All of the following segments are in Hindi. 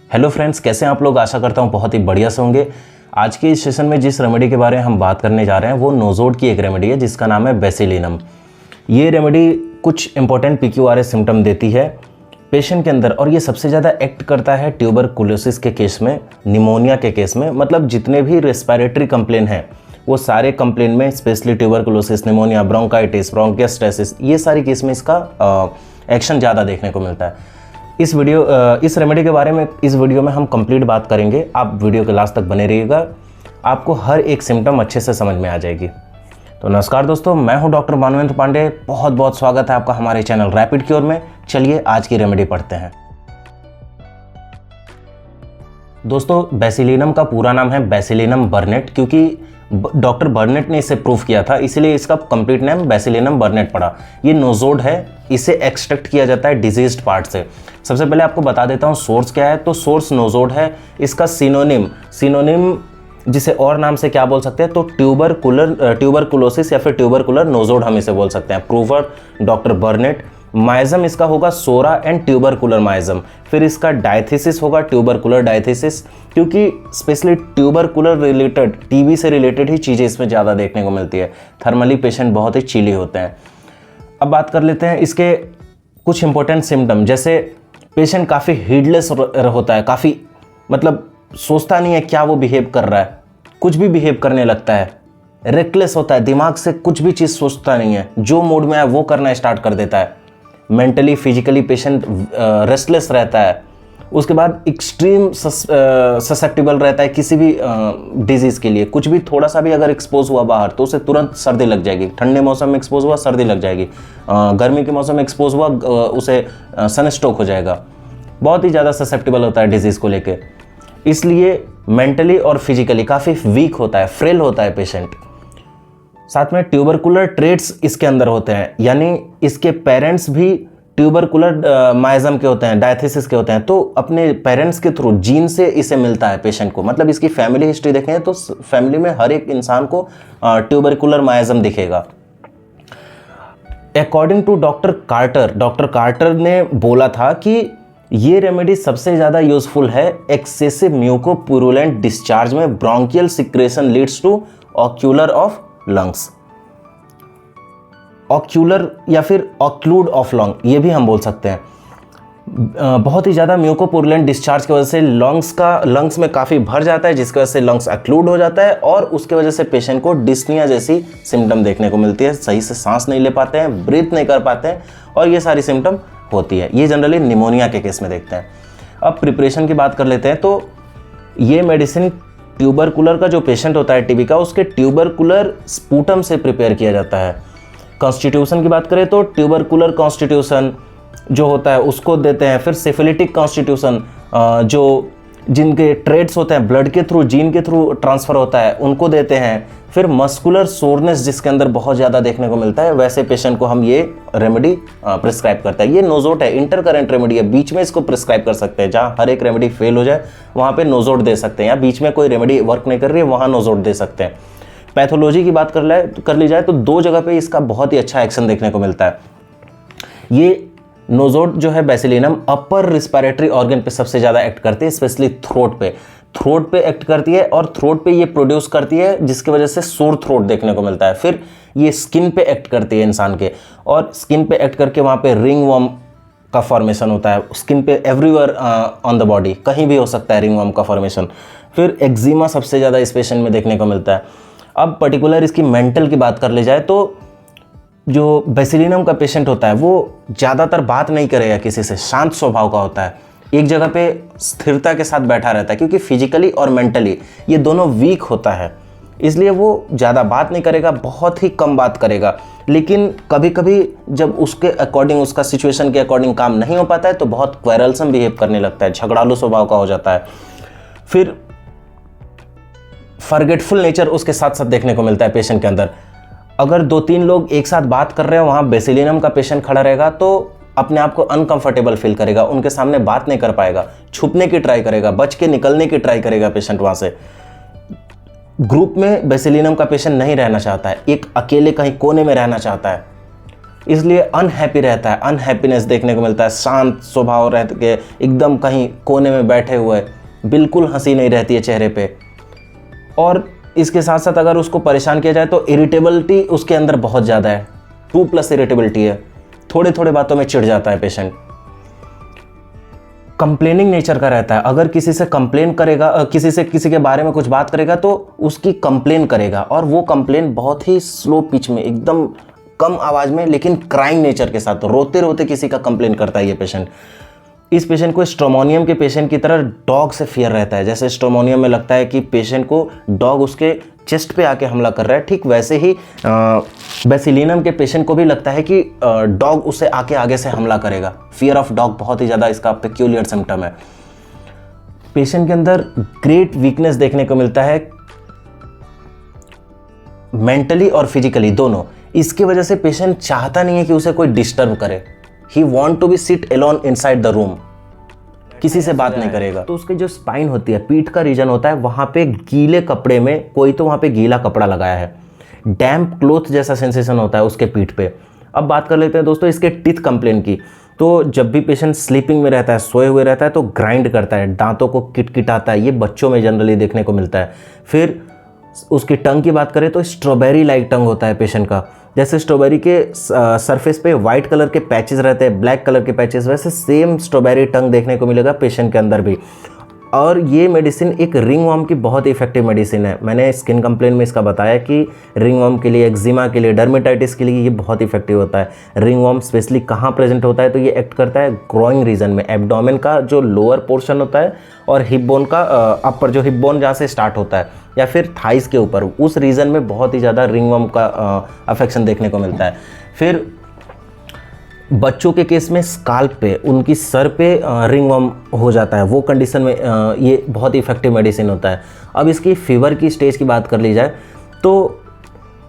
हेलो फ्रेंड्स, कैसे हैं आप लोग। आशा करता हूं बहुत ही बढ़िया से होंगे। आज के इस सेशन में जिस रेमेडी के बारे में हम बात करने जा रहे हैं वो नोज़ोड की एक रेमेडी है जिसका नाम है बेसिलिनम। ये रेमेडी कुछ इंपॉर्टेंट PQRS सिम्टम देती है पेशेंट के अंदर, और ये सबसे ज़्यादा एक्ट करता है ट्यूबरकुलोसिस के केस में, निमोनिया के केस में। मतलब जितने भी रेस्पिरेटरी कंप्लेन हैं वो सारे कंप्लेन में, स्पेशली ट्यूबरकुलोसिस, निमोनिया, ब्रोंकाइटिस, ब्रोंकियस्टाइसिस, ये सारी केस में इसका एक्शन ज़्यादा देखने को मिलता है। इस रेमेडी के बारे में इस वीडियो में हम कंप्लीट बात करेंगे। आप वीडियो के लास्ट तक बने रहिएगा, आपको हर एक सिम्टम अच्छे से समझ में आ जाएगी। तो नमस्कार दोस्तों, मैं हूं डॉक्टर मानवेंद्र पांडे। बहुत बहुत स्वागत है आपका हमारे चैनल रैपिड क्योर में। चलिए आज की रेमेडी पढ़ते हैं। दोस्तों, बेसिलिनम का पूरा नाम है बेसिलिनम बर्नेट, क्योंकि डॉक्टर बर्नेट ने इसे प्रूव किया था, इसीलिए इसका कंप्लीट नेम बेसिलिनम बर्नेट पड़ा। ये नोज़ोड है, इसे एक्सट्रैक्ट किया जाता है डिजीज्ड पार्ट से। सबसे पहले आपको बता देता हूँ सोर्स क्या है। तो सोर्स नोज़ोड है। इसका सिनोनिम जिसे और नाम से क्या बोल सकते हैं, तो ट्यूबरकुलोसिस या फिर ट्यूबरकुलर नोज़ोड हम इसे बोल सकते हैं। Prover doctor बर्नेट। माइजम इसका होगा सोरा एंड ट्यूबरकुलर माइजम। फिर इसका डायथीसिस होगा ट्यूबरकुलर डायथीसिस, क्योंकि स्पेशली ट्यूबरकुलर रिलेटेड, टीबी से रिलेटेड ही चीज़ें इसमें ज़्यादा देखने को मिलती है। थर्मली पेशेंट बहुत ही चिली होते हैं। अब बात कर लेते हैं इसके कुछ इंपॉर्टेंट सिम्टम। जैसे पेशेंट काफ़ी हीडलेस होता है, काफ़ी मतलब सोचता नहीं है क्या वो बिहेव कर रहा है, कुछ भी बिहेव करने लगता है। रेकलेस होता है, दिमाग से कुछ भी चीज़ सोचता नहीं है, जो मूड में है वो करना स्टार्ट कर देता है। मेंटली फिजिकली पेशेंट रेस्टलेस रहता है। उसके बाद एक्सट्रीम ससेप्टिबल रहता है किसी भी डिजीज़ के लिए। कुछ भी थोड़ा सा भी अगर एक्सपोज हुआ बाहर तो उसे तुरंत सर्दी लग जाएगी। ठंडे मौसम में एक्सपोज हुआ सर्दी लग जाएगी, गर्मी के मौसम में एक्सपोज हुआ उसे सनस्ट्रोक हो जाएगा। बहुत ही ज़्यादा ससेप्टिबल होता है डिजीज़ को लेके, इसलिए मेंटली और फिजिकली काफ़ी वीक होता है, फ्रेल होता है पेशेंट। साथ में ट्यूबरकुलर ट्रेट्स इसके अंदर होते हैं, यानी इसके पेरेंट्स भी ट्यूबरकुलर माइजम के होते हैं, डायथिसिस के होते हैं। तो अपने पेरेंट्स के थ्रू जीन से इसे मिलता है पेशेंट को। मतलब इसकी फैमिली हिस्ट्री देखें तो फैमिली में हर एक इंसान को ट्यूबरकुलर माइजम दिखेगा। अकॉर्डिंग टू डॉक्टर कार्टर ने बोला था कि ये रेमेडी सबसे ज़्यादा यूजफुल है एक्सेसिव म्यूकोपुरुलेंट डिस्चार्ज में। Bronchial secretion leads to ocular of lungs, ocular या फिर ऑक्लूड ऑफ लंग, ये भी हम बोल सकते हैं। बहुत ही ज़्यादा म्यूकोपुरुलेंट डिस्चार्ज की वजह से लंग्स में काफ़ी भर जाता है, जिसकी वजह से लंग्स ऑक्लूड हो जाता है, और उसके वजह से पेशेंट को डिस्निया जैसी सिम्टम देखने को मिलती है। सही से सांस नहीं ले पाते हैं, ब्रीथ नहीं कर पाते हैं, और ये सारी सिम्टम होती है। ये जनरली निमोनिया के केस में देखते हैं। अब प्रिपरेशन की बात कर लेते हैं। तो ये मेडिसिन ट्यूबरकुलर का जो पेशेंट होता है टीबी का, उसके ट्यूबरकुलर स्पूटम से प्रिपेयर किया जाता है। कॉन्स्टिट्यूशन की बात करें तो ट्यूबरकुलर कॉन्स्टिट्यूशन जो होता है उसको देते हैं। फिर सिफिलिटिक कॉन्स्टिट्यूशन, जो जिनके ट्रेड्स होते हैं ब्लड के थ्रू, जीन के थ्रू ट्रांसफ़र होता है, उनको देते हैं। फिर मस्कुलर सोरनेस जिसके अंदर बहुत ज़्यादा देखने को मिलता है, वैसे पेशेंट को हम ये रेमेडी प्रिस्क्राइब करते हैं। ये नोज़ोड है, इंटरकरेंट रेमेडी है, बीच में इसको प्रिस्क्राइब कर सकते हैं। जहाँ हर एक रेमेडी फेल हो जाए वहाँ पे नोज़ोड दे सकते हैं, या बीच में कोई रेमेडी वर्क नहीं कर रही है वहाँ नोज़ोड दे सकते हैं। पैथोलॉजी की बात कर ली जाए तो दो जगह पे इसका बहुत ही अच्छा एक्शन देखने को मिलता है। ये नोज़ोड जो है बेसिलिनम अपर रिस्पिरेटरी ऑर्गन पे सबसे ज़्यादा एक्ट करती है, स्पेशली थ्रोट पे एक्ट करती है, और थ्रोट पे ये प्रोड्यूस करती है जिसकी वजह से सोर थ्रोट देखने को मिलता है। फिर ये स्किन पे एक्ट करती है इंसान के, और स्किन पे एक्ट करके वहाँ पे रिंगवर्म का फॉर्मेशन होता है। स्किन पे एवरीवेयर ऑन द बॉडी कहीं भी हो सकता है रिंगवर्म का फॉर्मेशन। फिर एक्जिमा सबसे ज़्यादा इस पेशेंट में देखने को मिलता है। अब पर्टिकुलर इसकी मेंटल की बात कर ली जाए तो जो बेसिलिनम का पेशेंट होता है वो ज़्यादातर बात नहीं करेगा किसी से, शांत स्वभाव का होता है, एक जगह पे स्थिरता के साथ बैठा रहता है, क्योंकि फिजिकली और मेंटली ये दोनों वीक होता है, इसलिए वो ज़्यादा बात नहीं करेगा, बहुत ही कम बात करेगा। लेकिन कभी कभी जब उसके अकॉर्डिंग, उसका सिचुएशन के अकॉर्डिंग काम नहीं हो पाता है तो बहुत क्वेरलसम बिहेव करने लगता है, झगड़ालू स्वभाव का हो जाता है। फिर फॉरगेटफुल नेचर उसके साथ साथ देखने को मिलता है पेशेंट के अंदर। अगर 2-3 लोग एक साथ बात कर रहे हैं, वहाँ बेसिलिनम का पेशेंट खड़ा रहेगा तो अपने आप को अनकंफर्टेबल फील करेगा, उनके सामने बात नहीं कर पाएगा, छुपने की ट्राई करेगा, बच के निकलने की ट्राई करेगा पेशेंट वहाँ से। ग्रुप में बेसिलिनम का पेशेंट नहीं रहना चाहता है, एक अकेले कहीं कोने में रहना चाहता है। इसलिए अनहैप्पी रहता है, अनहैप्पीनेस देखने को मिलता है, शांत स्वभाव रह के एकदम कहीं कोने में बैठे हुए, बिल्कुल हंसी नहीं रहती है चेहरे पे। और इसके साथ साथ अगर उसको परेशान किया जाए तो इरिटेबिलिटी उसके अंदर बहुत ज़्यादा है, 2+ इरिटेबिलिटी है, थोड़े थोड़े बातों में चिढ़ जाता है पेशेंट। कंप्लेनिंग नेचर का रहता है, अगर किसी से कंप्लेन करेगा, किसी के बारे में कुछ बात करेगा तो उसकी कंप्लेन करेगा, और वो कंप्लेन बहुत ही स्लो पिच में, एकदम कम आवाज़ में, लेकिन क्राइम नेचर के साथ, रोते रोते किसी का कंप्लेन करता है ये पेशेंट। इस पेशेंट को स्ट्रोमोनियम के पेशेंट की तरह डॉग से फियर रहता है। जैसे स्ट्रोमोनियम में लगता है कि पेशेंट को डॉग उसके चेस्ट पे आके हमला कर रहा है, ठीक वैसे ही बेसिलिनम के पेशेंट को भी लगता है कि डॉग उससे आके आगे से हमला करेगा। फियर ऑफ डॉग बहुत ही ज़्यादा इसका पेक्यूलियर सिम्टम है। पेशेंट के अंदर ग्रेट वीकनेस देखने को मिलता है, मेंटली और फिजिकली दोनों। इसकी वजह से पेशेंट चाहता नहीं है कि उसे कोई डिस्टर्ब करे। He want to be sit alone inside the room, किसी से बात नहीं करेगा। तो उसकी जो स्पाइन होती है, पीठ का रीजन होता है, वहां पे गीले कपड़े में, कोई तो वहां पे गीला कपड़ा लगाया है, डैम्प क्लोथ जैसा सेंसेशन होता है उसके पीठ पे। अब बात कर लेते हैं दोस्तों इसके टीथ कंप्लेन की। तो जब भी पेशेंट स्लीपिंग में रहता है, सोए हुए रहता है, तो ग्राइंड करता है, दांतों को किटकिटाता है, ये बच्चों में जनरली देखने को मिलता है। फिर उसकी टंग की बात करें तो स्ट्रॉबेरी लाइक टंग होता है पेशेंट का। जैसे स्ट्रॉबेरी के सरफेस पे वाइट कलर के पैचेस रहते हैं, ब्लैक कलर के पैचेस, वैसे सेम स्ट्रॉबेरी टंग देखने को मिलेगा पेशेंट के अंदर भी। और ये मेडिसिन एक रिंगवर्म की बहुत ही इफेक्टिव मेडिसिन है। मैंने स्किन कंप्लेन में इसका बताया कि रिंगवर्म के लिए, एक्जिमा के लिए, डर्मेटाइटिस के लिए ये बहुत इफेक्टिव होता है। रिंगवर्म स्पेशली कहाँ प्रेजेंट होता है तो ये एक्ट करता है ग्रोइंग रीजन में, एब्डोमेन का जो लोअर पोर्शन होता है और हिप बोन का अपर, जो हिप बोन जहाँ से स्टार्ट होता है, या फिर थाइस के ऊपर, उस रीजन में बहुत ही ज़्यादा रिंगवर्म का अफेक्शन देखने को मिलता है। फिर बच्चों के केस में स्काल्प पे, उनकी सर पे रिंगवर्म हो जाता है, वो कंडीशन में ये बहुत ही इफेक्टिव मेडिसिन होता है। अब इसकी फीवर की स्टेज की बात कर ली जाए तो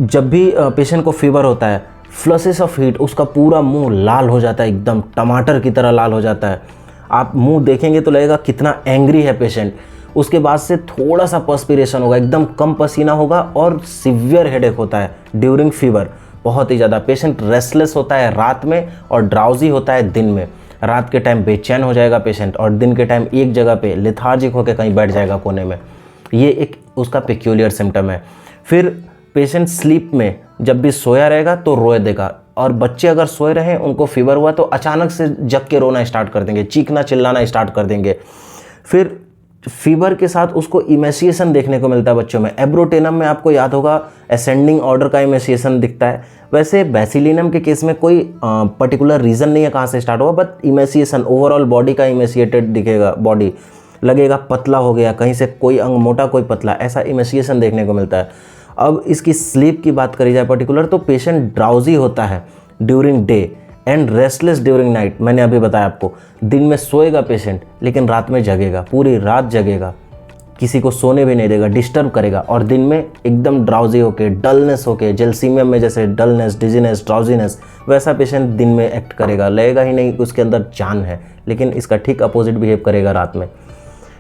जब भी पेशेंट को फीवर होता है, फ्लशेस ऑफ हीट, उसका पूरा मुंह लाल हो जाता है, एकदम टमाटर की तरह लाल हो जाता है। आप मुंह देखेंगे तो लगेगा कितना एंग्री है पेशेंट। उसके बाद से थोड़ा सा पर्स्पिरेशन होगा, एकदम कम पसीना होगा, और सिवियर हेडेक होता है ड्यूरिंग फीवर, बहुत ही ज़्यादा। पेशेंट रेस्टलेस होता है रात में और ड्राउजी होता है दिन में। रात के टाइम बेचैन हो जाएगा पेशेंट, और दिन के टाइम एक जगह पे लेथार्जिक होकर कहीं बैठ जाएगा कोने में। ये एक उसका पेक्यूलियर सिम्टम है। फिर पेशेंट स्लीप में जब भी सोया रहेगा तो रोए देगा, और बच्चे अगर सोए रहें, उनको फीवर हुआ तो अचानक से जग के रोना स्टार्ट कर देंगे, चीखना चिल्लाना स्टार्ट कर देंगे। फिर फीवर के साथ उसको इमेसिएशन देखने को मिलता है बच्चों में। एब्रोटेनम में आपको याद होगा असेंडिंग ऑर्डर का इमेसिएशन दिखता है। वैसे बेसिलिनम के केस में कोई पर्टिकुलर रीज़न नहीं है कहाँ से स्टार्ट होगा, बट इमेसिएशन ओवरऑल बॉडी का इमेसिएटेड दिखेगा, बॉडी लगेगा पतला हो गया, कहीं से कोई अंग मोटा कोई पतला, ऐसा इमेसिएशन देखने को मिलता है। अब इसकी स्लीप की बात करी जाए पर्टिकुलर, तो पेशेंट ड्राउजी होता है during day and restless during night. मैंने अभी बताया आपको, दिन में सोएगा पेशेंट लेकिन रात में जगेगा, पूरी रात जगेगा, किसी को सोने भी नहीं देगा, डिस्टर्ब करेगा, और दिन में एकदम ड्राउजी होके, डलनेस होके, जेलसीमियम में जैसे डलनेस, डिजीनेस, ड्राउजीनेस, वैसा पेशेंट दिन में एक्ट करेगा, लगेगा ही नहीं कि उसके अंदर जान है, लेकिन इसका ठीक अपोजिट बिहेव करेगा रात में।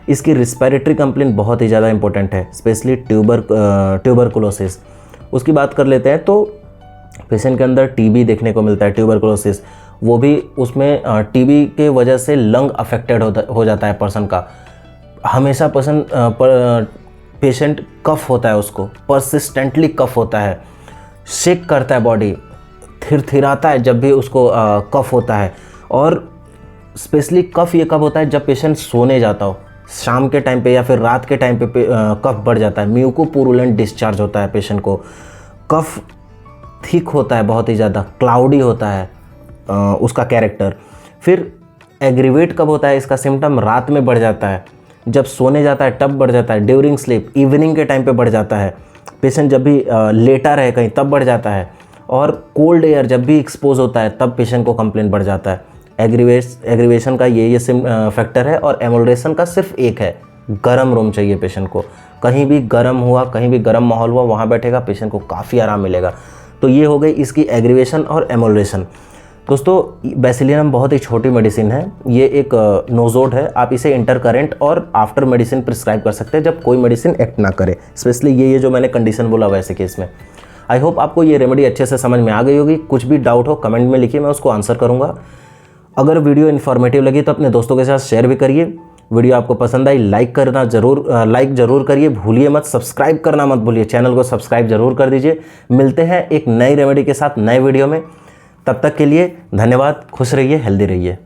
इसकी रिस्पिरेटरी कंप्लेंट बहुत ही ज़्यादा इंपॉर्टेंट है, स्पेशली ट्यूबरकुलोसिस। उसकी बात कर लेते हैं तो पेशेंट के अंदर टीबी देखने को मिलता है, ट्यूबरकुलोसिस। वो भी उसमें टीबी के वजह से लंग अफेक्टेड हो जाता है पर्सन का। हमेशा पेशेंट कफ होता है, उसको परसिस्टेंटली कफ होता है, शेक करता है बॉडी, थिरथिराता है जब भी उसको कफ होता है। और स्पेशली कफ ये कब होता है, जब पेशेंट सोने जाता हो, शाम के टाइम पे या फिर रात के टाइम पे कफ बढ़ जाता है, म्यूकोपुरुलेंट डिस्चार्ज होता है पेशेंट को, कफ थिक होता है, बहुत ही ज़्यादा क्लाउडी होता है उसका कैरेक्टर। फिर एग्रीवेट कब होता है, इसका सिम्टम रात में बढ़ जाता है, जब सोने जाता है तब बढ़ जाता है, ड्यूरिंग स्लीप, इवनिंग के टाइम पे बढ़ जाता है, पेशेंट जब भी लेटा रहे कहीं तब बढ़ जाता है, और कोल्ड एयर जब भी एक्सपोज होता है तब पेशेंट को कंप्लेंट बढ़ जाता है। एग्रीवेशन का ये फैक्टर है, और एमोलरेशन का सिर्फ एक है, गर्म रूम चाहिए पेशेंट को। कहीं भी गर्म हुआ, कहीं भी गर्म माहौल हुआ, वहाँ बैठेगा पेशेंट को काफ़ी आराम मिलेगा। तो ये हो गई इसकी एग्रीवेशन और एमोलरेशन। दोस्तों बेसिलिनम बहुत ही छोटी मेडिसिन है, ये एक नोजोड है, आप इसे इंटरकरेंट और आफ्टर मेडिसिन प्रिस्क्राइब कर सकते हैं जब कोई मेडिसिन एक्ट ना करे, स्पेशली ये जो मैंने कंडीशन बोला वैसे केस में। आई होप आपको ये रेमेडी अच्छे से समझ में आ गई होगी। कुछ भी डाउट हो कमेंट में लिखिए, मैं उसको आंसर करूँगा। अगर वीडियो इन्फॉर्मेटिव लगी तो अपने दोस्तों के साथ शेयर भी करिए। वीडियो आपको पसंद आई लाइक जरूर करिए, भूलिए मत। सब्सक्राइब करना मत भूलिए, चैनल को सब्सक्राइब जरूर कर दीजिए। मिलते हैं एक नई रेमेडी के साथ नए वीडियो में, तब तक के लिए धन्यवाद। खुश रहिए, हेल्दी रहिए।